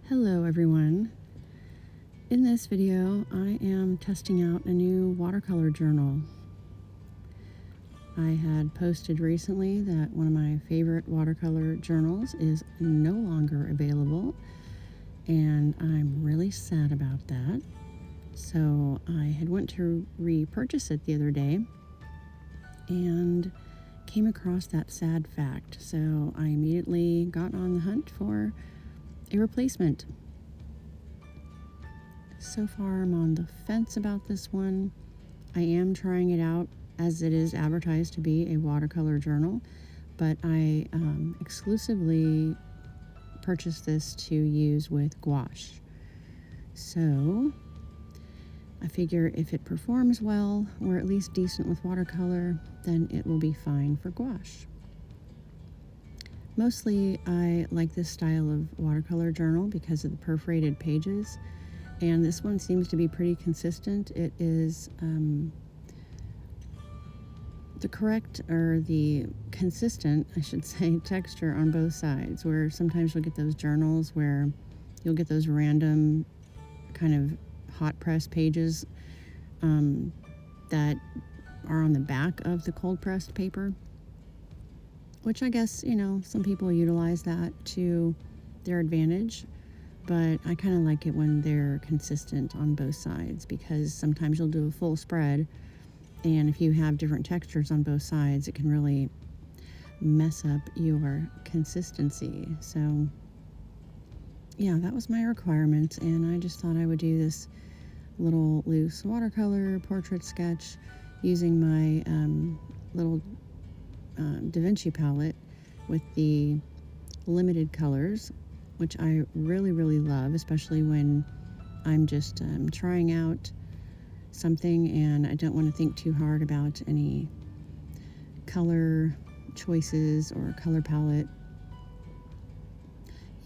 Hello everyone. In this video I am testing out a new watercolor journal. I had posted recently that one of my favorite watercolor journals is no longer available, and I'm really sad about that. So I had went to repurchase it the other day and came across that sad fact. So I immediately got on the hunt for a replacement. So far I'm on the fence about this one. I am trying it out as it is advertised to be a watercolor journal, but I exclusively purchased this to use with gouache. So I figure if it performs well, or at least decent with watercolor, then it will be fine for gouache. Mostly I like this style of watercolor journal because of the perforated pages, and this one seems to be pretty consistent. It is the consistent, I should say, texture on both sides, where sometimes you'll get those journals where you'll get those random kind of hot press pages that are on the back of the cold pressed paper, which I guess, some people utilize that to their advantage, but I kind of like it when they're consistent on both sides, because sometimes you'll do a full spread, and if you have different textures on both sides, it can really mess up your consistency. So yeah, that was my requirement, and I just thought I would do this little loose watercolor portrait sketch using my little Da Vinci palette with the limited colors, which I really love, especially when I'm just trying out something and I don't want to think too hard about any color choices or color palette.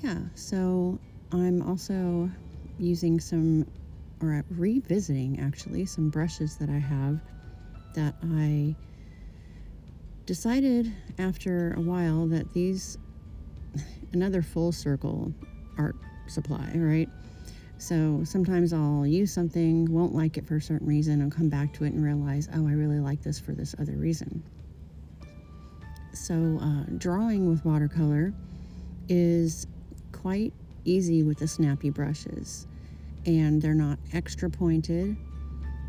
Yeah, so I'm also using revisiting actually some brushes that I have that I decided after a while that another full circle art supply, right? So sometimes I'll use something, won't like it for a certain reason, and come back to it and realize, oh, I really like this for this other reason. So drawing with watercolor is quite easy with the snappy brushes, and they're not extra pointed,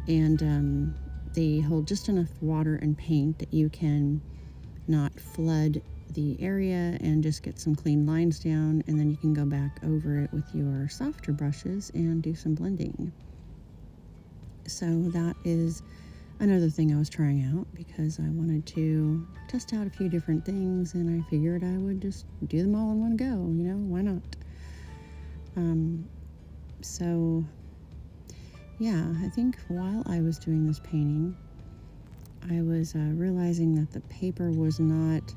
and they hold just enough water and paint that you can not flood the area and just get some clean lines down, and then you can go back over it with your softer brushes and do some blending. So that is another thing I was trying out because I wanted to test out a few different things, and I figured I would just do them all in one go, why not? So yeah, I think while I was doing this painting, I was realizing that the paper was not,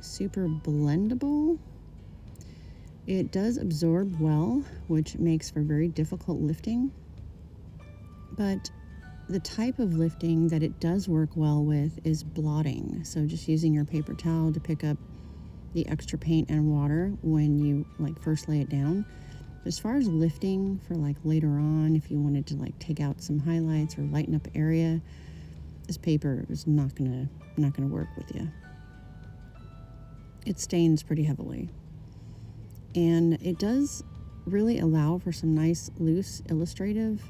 super blendable. It does absorb well, which makes for very difficult lifting, but the type of lifting that it does work well with is blotting. So just using your paper towel to pick up the extra paint and water when you first lay it down. As far as lifting for later on, if you wanted to take out some highlights or lighten up area, this paper is not gonna work with you. It stains pretty heavily, and it does really allow for some nice loose illustrative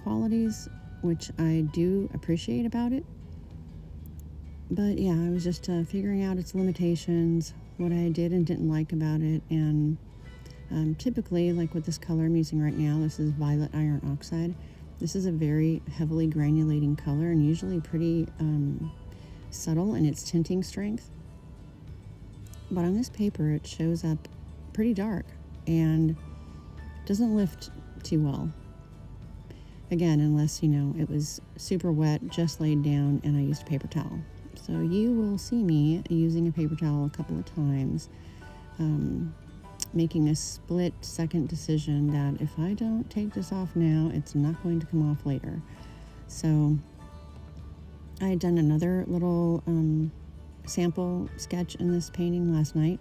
qualities, which I do appreciate about it. But yeah, I was just figuring out its limitations, what I did and didn't like about it, and typically, with this color I'm using right now, this is violet iron oxide. This is a very heavily granulating color and usually pretty subtle in its tinting strength. But on this paper, it shows up pretty dark and doesn't lift too well. Again, unless, it was super wet, just laid down, and I used a paper towel. So you will see me using a paper towel a couple of times, making a split-second decision that if I don't take this off now, it's not going to come off later. So I had done another little sample sketch in this painting last night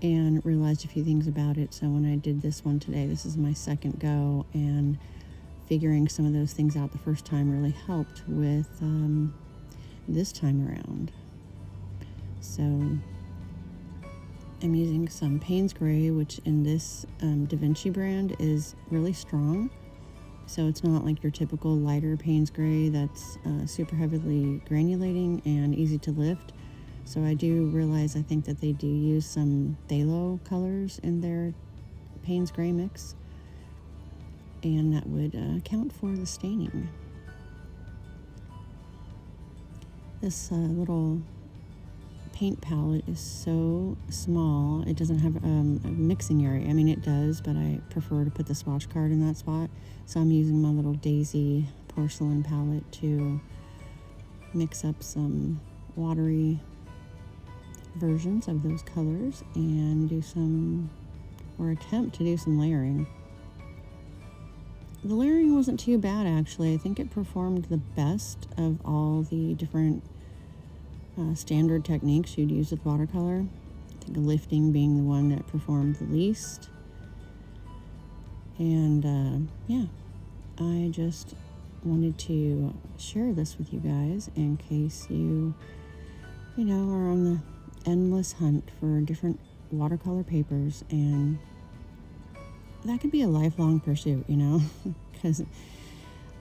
and realized a few things about it. So when I did this one today, this is my second go, and figuring some of those things out the first time really helped with this time around. So I'm using some Payne's Gray, which in this Da Vinci brand is really strong. So it's not like your typical lighter Payne's Gray that's super heavily granulating and easy to lift. So I do realize, I think that they do use some phthalo colors in their Payne's Gray mix, and that would account for the staining. This little paint palette is so small. It doesn't have a mixing area. I mean, it does, but I prefer to put the swatch card in that spot. So I'm using my little Daisy porcelain palette to mix up some watery versions of those colors and do some, or attempt to do some layering. The layering wasn't too bad, actually. I think it performed the best of all the different standard techniques you'd use with watercolor. I think lifting being the one that performed the least. And yeah, I just wanted to share this with you guys in case you are on the endless hunt for different watercolor papers, and that could be a lifelong pursuit, because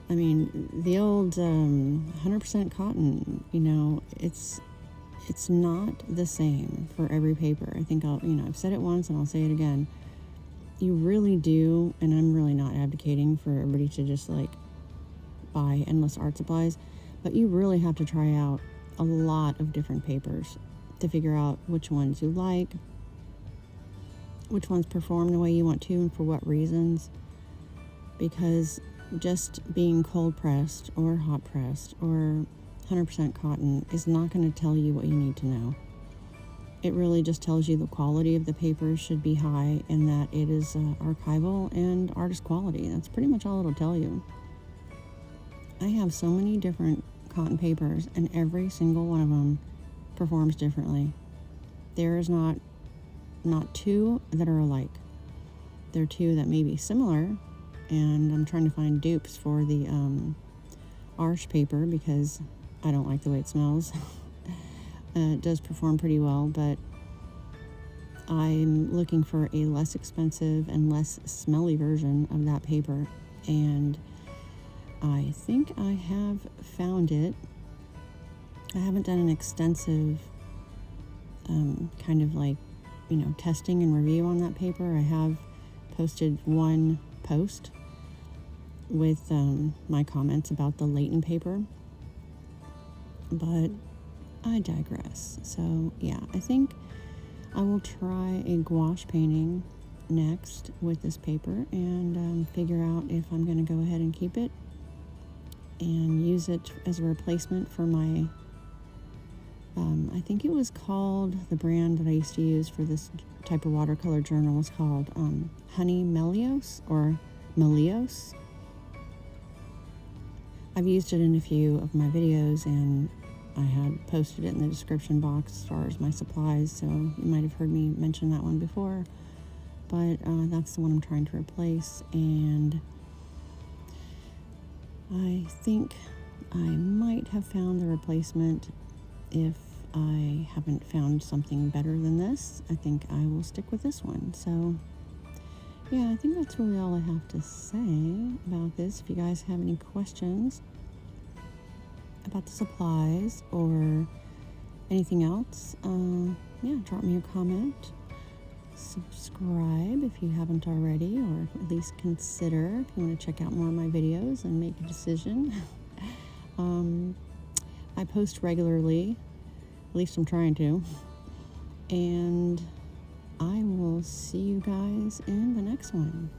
I mean, the old 100% cotton, it's not the same for every paper. I think I've said it once and I'll say it again. You really do, and I'm really not advocating for everybody to just like buy endless art supplies, but you really have to try out a lot of different papers to figure out which ones you like, which ones perform the way you want to, and for what reasons. Because just being cold pressed or hot pressed or 100% cotton is not going to tell you what you need to know. It really just tells you the quality of the paper should be high and that it is archival and artist quality. That's pretty much all it'll tell you. I have so many different cotton papers, and every single one of them performs differently. There is not two that are alike. There are two that may be similar, and I'm trying to find dupes for the Arch paper because I don't like the way it smells. It does perform pretty well, but I'm looking for a less expensive and less smelly version of that paper, and I think I have found it. I haven't done an extensive kind of like, testing and review on that paper. I have posted one post with my comments about the Layton paper, but I digress. So yeah, I think I will try a gouache painting next with this paper and figure out if I'm going to go ahead and keep it and use it as a replacement for my I think it was called, the brand that I used to use for this type of watercolor journal was called Honey Melios or Melios. I've used it in a few of my videos, and I had posted it in the description box as far as my supplies, so you might have heard me mention that one before, but that's the one I'm trying to replace, and I think I might have found the replacement. If I haven't found something better than this, I think I will stick with this one. So yeah, I think that's really all I have to say about this. If you guys have any questions about the supplies or anything else, yeah, drop me a comment. Subscribe if you haven't already, or at least consider if you want to check out more of my videos and make a decision. I post regularly, at least I'm trying to, and I will see you guys in the next one.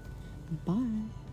Bye.